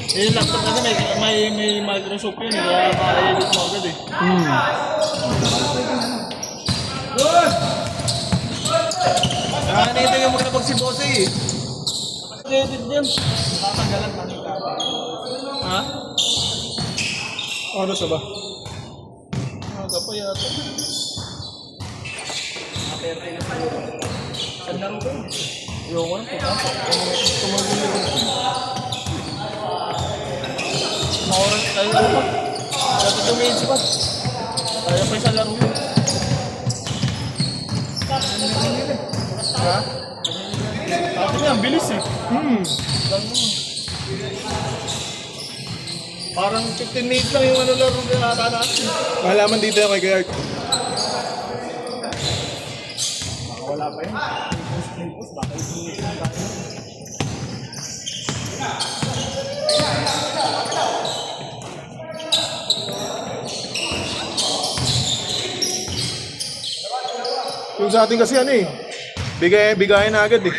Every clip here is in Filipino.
Yung laptop kasi may Microsoft yun eh, kaya ma-edit mo agad eh. Nito yung maglabag si Bosse eh. Edit din. Nakatanggalan pa ng kata. Ha? Ano sa ba? Aga pa yata. Saan laro ko? Ayoko na, pumasok. Tumagin yun. Maoras tayo ano pa. Dati tumihin pa. Kaya pa isang laro yun. Ha? Dati nga, ang bilis eh. Parang 15 minutes lang yung ano laro na natin. Mahalaman dito yung kay Kuya Art. Wala pa yun. Baka isi-isi lang tayo. Yung sa atin kasi ano eh. Bigayan na agad eh.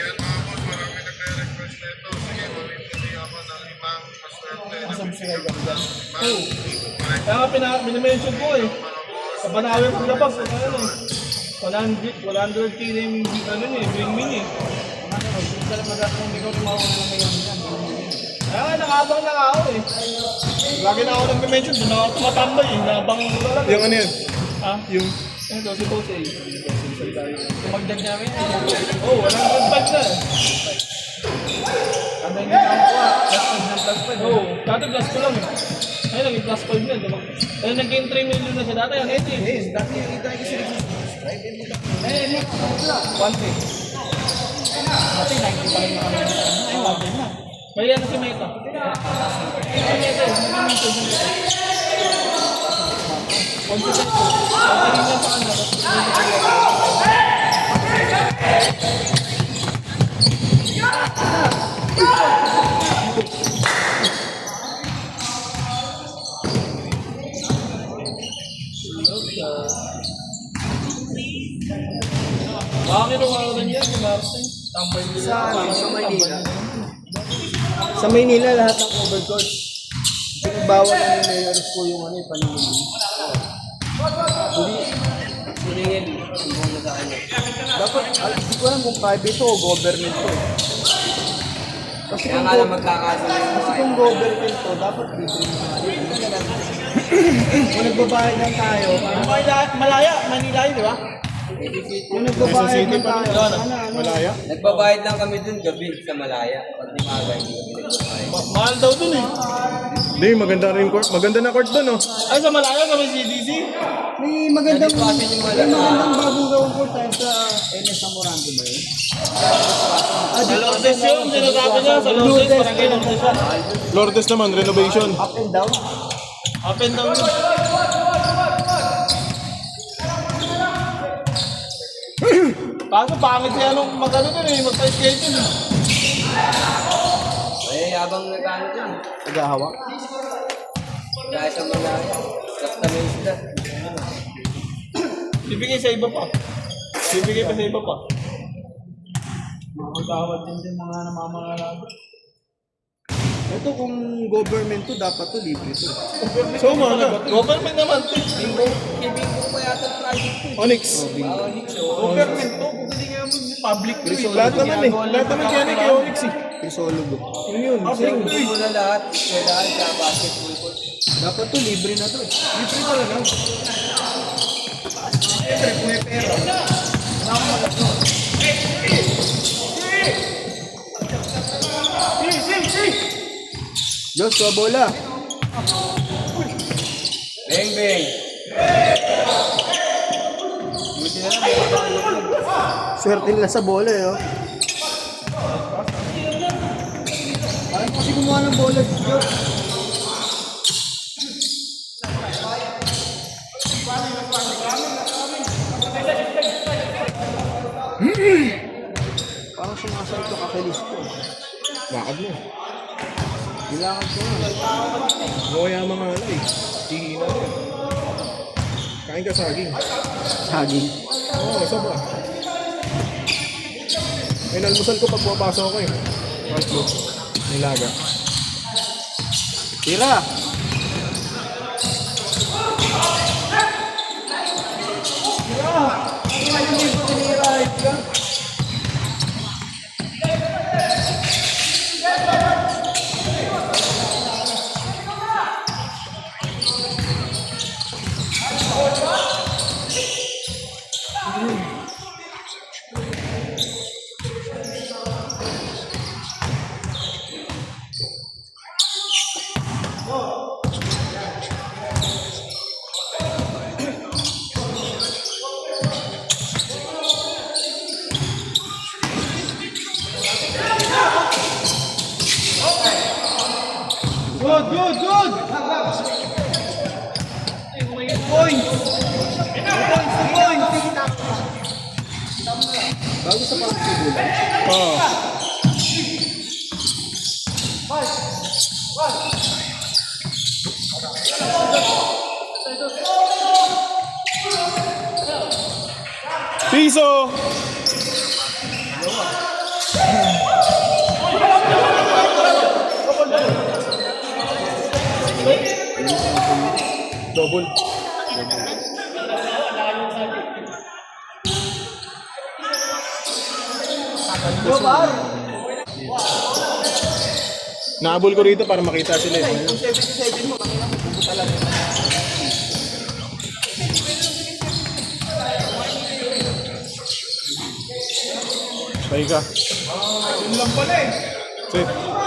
Masubscribe ka dyan. Oo. Kaya nga pinimension ko eh. Sa Banawe kong labas. Ano eh. 100k na yung ano eh, bring me eh. Kaya nga nakabang na nga ako eh. Lagi na ako nag-mention, doon ako tumatambay eh. Nabang ko talaga. Yung ano yun? Ha? Yung... Ito si Bose eh. Tumagdag namin. Oo, 105 na eh. Ano yung ginagawa? Plus 5 Oo, dati plus 2 lang eh. Ay, naging plus 5 na. Ay, naging 3 million na siya dati. Ang 80. Dati yung ita kasi nag-subscribe. Eh, 1K. Dati 90 pa rin na kami. Ay, 1K na. May yan na si Meta. Ay, Meta eh. Nag-mention sa Meta. Consistent ko. Ang taling lang sa kanya. Bakit ang mga rin yan, Martin? Tambay nila. Sa Maynila. Sa Maynila, lahat ng overcourt. Bawal na yung mayors ko yung ano, paningin. Hindi mo na sa kanya. Dapat, hindi ko alam kung private to o government to. Kasi kung, kasi kung government to, dapat libre mo nga yun. Kung nagbabayad lang tayo, Malaya, Manila yun, di ba? kung nagbabayad lang tayo, Malaya? Nagbabayad lang kami dun gabi sa Malaya. Pag di maga, hindi kami nagbabayad. Mahal daw dun eh. Hindi, maganda rin court. Maganda na court doon oh. Ay, sa Malaya kami CDC. may magandang, Nadipasin yung may Malaya. magandang bagong gawin ko tayo sa NS Amorante ba yun? Sa Lourdes yun, sinasabi niya. Sa Lourdes, parang gano'n siya. Lourdes naman, renovation. Up and down? Up and down yun. Kaso pangit siya nung mag-ano dun eh, magpa-schedule eh. Eh, habang nag-ano dyan, Naghahawak? dahil sa Malaya, basta may isda. Bibigay sa iba pa. Bibigay pa sa iba pa. Makakawad din mga namamangalaga. Ito kung government to, dapat to libre to. So, mga Government naman. Kibing ko pa yata project ko. Onyx. Government to, kung hindi nga mo public to eh. Lahat naman eh. Lahat naman kaya ni kay Onyx eh. Crisologo. Yun yun. Hindi mo na lahat, kailangan sa basketball court. Dapat to libre na to. Libre talaga. Siyempre, kung may pera. Diyos, sa bola. Beng, beng. Swerte nila sa bola eh. Oh. Ayaw kasi gumawa ng bola. Diyos. Parang sumasal ito kakilis ko. Lakad mo. Bilangad ko na. Kaya mga ano eh. Hihina rin. Kain ka saging. Saging. Oo, sobra. May nalmusal ko pag pumapasok ko eh. One float. Nilaga. Tira! Good, good, good! Points! Points! Bago sa pagsibulan. Oh. Piso! Double. Naabol ko rito para makita sila eh. Kung 77 mo, kanina mo, pupunta lang. Pahinga. Yun lang pala eh. Sit.